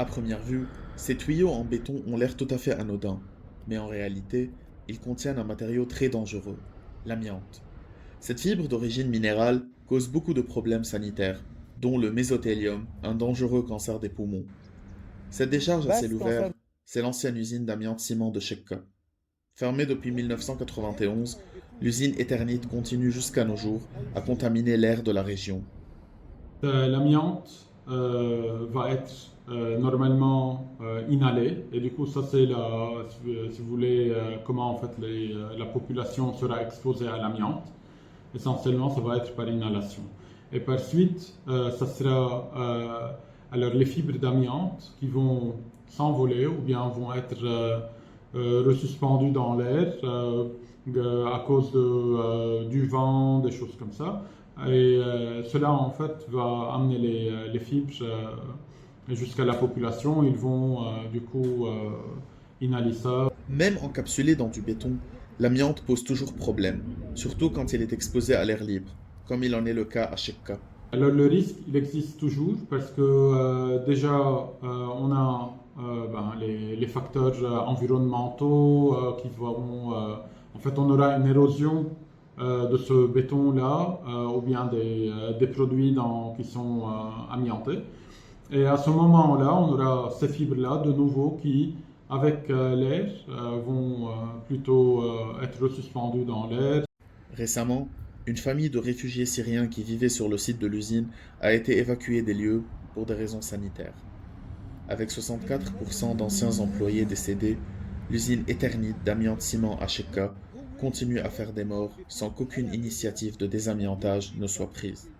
À première vue, ces tuyaux en béton ont l'air tout à fait anodins, mais en réalité, ils contiennent un matériau très dangereux, l'amiante. Cette fibre d'origine minérale cause beaucoup de problèmes sanitaires, dont le mésothélium, un dangereux cancer des poumons. Cette décharge à ciel ouvert, c'est l'ancienne usine d'amiante-ciment de Chekka. Fermée depuis 1991, l'usine Eternit continue jusqu'à nos jours à contaminer l'air de la région. L'amiante va être normalement inhalée et du coup ça c'est si vous voulez comment en fait la population sera exposée à l'amiante. Essentiellement ça va être par inhalation. Et par suite ça sera alors les fibres d'amiante qui vont s'envoler ou bien vont être resuspendues dans l'air à cause du vent, des choses comme ça. Et cela, en fait, va amener les fibres jusqu'à la population. Ils vont, du coup, inhaler ça. Même encapsulé dans du béton, l'amiante pose toujours problème, surtout quand il est exposé à l'air libre, comme il en est le cas à Chekka. Alors, le risque, il existe toujours parce que déjà, on a les facteurs environnementaux qui vont... en fait, on aura une érosion de ce béton-là ou bien des produits qui sont amiantés. Et à ce moment-là, on aura ces fibres-là de nouveau qui, avec l'air, vont plutôt être suspendues dans l'air. Récemment, une famille de réfugiés syriens qui vivaient sur le site de l'usine a été évacuée des lieux pour des raisons sanitaires. Avec 64% d'anciens employés décédés, l'usine Eternit d'amiante-ciment à Chekka continue à faire des morts sans qu'aucune initiative de désamiantage ne soit prise.